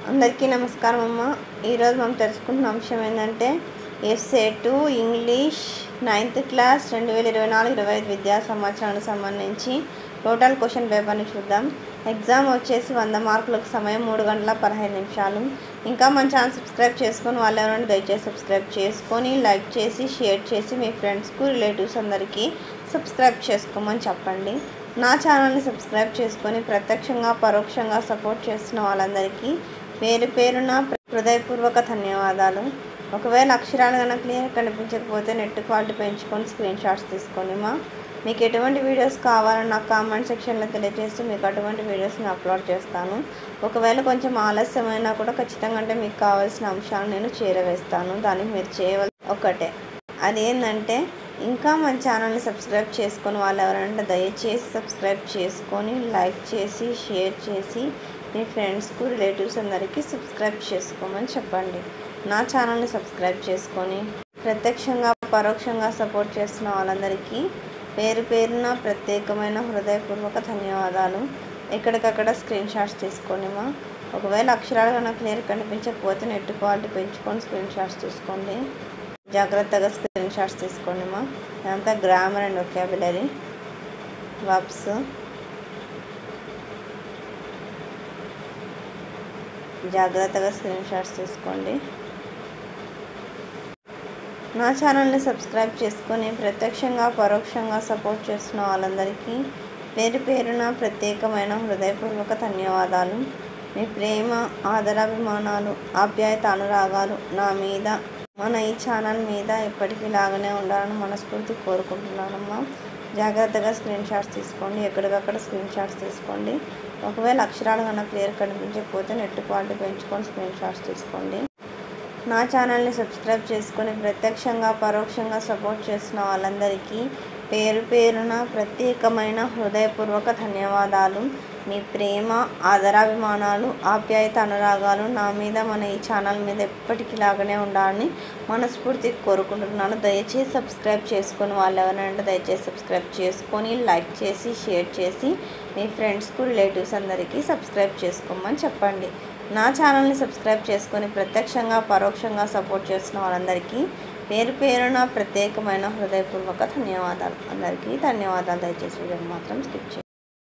అందరికీ నమస్కారం అమ్మ. ఈరోజు మనం తెలుసుకుంటున్న అంశం ఏంటంటే ఎస్ఏ 2 ఇంగ్లీష్ 9th క్లాస్ 2024-25 విద్యా సంవత్సరానికి సంబంధించి టోటల్ క్వశ్చన్ పేపర్ని చూద్దాం. ఎగ్జామ్ వచ్చేసి 100 మార్కులకు సమయం 3 గంటల 15 నిమిషాలు. ఇంకా మన ఛానల్ సబ్స్క్రైబ్ చేసుకొని వాళ్ళు ఎవరైనా దయచేసి సబ్స్క్రైబ్ చేసుకొని లైక్ చేసి షేర్ చేసి మీ ఫ్రెండ్స్కు రిలేటివ్స్ అందరికీ సబ్స్క్రైబ్ చేసుకోమని చెప్పండి. నా ఛానల్ని సబ్స్క్రైబ్ చేసుకొని ప్రత్యక్షంగా పరోక్షంగా సపోర్ట్ చేస్తున్న వాళ్ళందరికీ పేరు పేరున హృదయపూర్వక ధన్యవాదాలు. ఒకవేళ అక్షరాలు కనుక క్లియర్ కనిపించకపోతే నెట్ క్వాలిటీ పెంచుకొని స్క్రీన్ షాట్స్ తీసుకోండి. మీకు ఎటువంటి వీడియోస్ కావాలని నాకు కామెంట్ సెక్షన్లో తెలియజేసి మీకు అటువంటి వీడియోస్ని అప్లోడ్ చేస్తాను. ఒకవేళ కొంచెం ఆలస్యమైనా కూడా ఖచ్చితంగా అంటే మీకు కావాల్సిన అంశాలు నేను చేరవేస్తాను. దానికి మీరు చేయవలసి ఒకటే, అదేంటంటే ఇంకా మన ఛానల్ని సబ్స్క్రైబ్ చేసుకొని వాళ్ళు ఎవరంటే దయచేసి సబ్స్క్రైబ్ చేసుకొని లైక్ చేసి షేర్ చేసి మీ ఫ్రెండ్స్కు రిలేటివ్స్ అందరికీ సబ్స్క్రైబ్ చేసుకోమని చెప్పండి. నా ఛానల్ని సబ్స్క్రైబ్ చేసుకొని ప్రత్యక్షంగా పరోక్షంగా సపోర్ట్ చేస్తున్న వాళ్ళందరికీ పేరు పేరున ప్రత్యేకమైన హృదయపూర్వక ధన్యవాదాలు. ఎక్కడికక్కడ స్క్రీన్ షాట్స్ తీసుకోండి. ఒకవేళ అక్షరాలు కనుక క్లియర్ కనిపించకపోతే నెట్ క్వాలిటీ పెంచుకొని స్క్రీన్ షాట్స్ తీసుకోండి. జాగ్రత్తగా స్క్రీన్ షాట్స్ తీసుకోండి. ఇదంతా గ్రామర్ అండ్ వొకాబులరీ వర్బ్స్. జాగ్రత్తగా స్క్రీన్ షాట్స్ తీసుకోండి. నా ఛానల్ని సబ్స్క్రైబ్ చేసుకొని ప్రత్యక్షంగా పరోక్షంగా సపోర్ట్ చేస్తున్న వాళ్ళందరికీ పేరు పేరున ప్రత్యేకమైన హృదయపూర్వక ధన్యవాదాలు. మీ ప్రేమ ఆదరాభిమానాలు ఆప్యాయత అనురాగాలు నా మీద మన ఈ ఛానల్ మీద ఎప్పటికీలాగానే ఉండాలని మనస్ఫూర్తి కోరుకుంటున్నానమ్మా. జాగ్రత్తగా స్క్రీన్ షాట్స్ తీసుకోండి. ఎక్కడికక్కడ స్క్రీన్ షాట్స్ తీసుకోండి. ఒకవేళ అక్షరాలు కన్నా క్లియర్ కనిపించకపోతే నెట్ క్వాలిటీ పెంచుకొని స్క్రీన్ షాట్స్ తీసుకోండి. నా ఛానల్ని సబ్స్క్రైబ్ చేసుకొని ప్రత్యక్షంగా పరోక్షంగా సపోర్ట్ చేస్తున్న వాళ్ళందరికీ పేరు పేరున ప్రత్యేకమైన హృదయపూర్వక ధన్యవాదాలు. మీ ప్రేమ ఆదరాభిమానాలు ఆప్యాయత అనురాగాలు నా మీద మన ఈ ఛానల్ మీద ఎప్పటికీలాగానే ఉండాలని మనస్ఫూర్తి కోరుకుంటున్నాను. దయచేసి సబ్స్క్రైబ్ చేసుకొని వాళ్ళు ఎవరైనా దయచేసి సబ్స్క్రైబ్ చేసుకొని లైక్ చేసి షేర్ చేసి మీ ఫ్రెండ్స్కు రిలేటివ్స్ అందరికీ సబ్స్క్రైబ్ చేసుకోమని చెప్పండి. నా ఛానల్ని సబ్స్క్రైబ్ చేసుకొని ప్రత్యక్షంగా పరోక్షంగా సపోర్ట్ చేస్తున్న వాళ్ళందరికీ పేరు పేరున ప్రత్యేకమైన హృదయపూర్వక ధన్యవాదాలు. అందరికీ ధన్యవాదాలు. దయచేసి వీడియోని మాత్రం స్కిప్ చేయండి.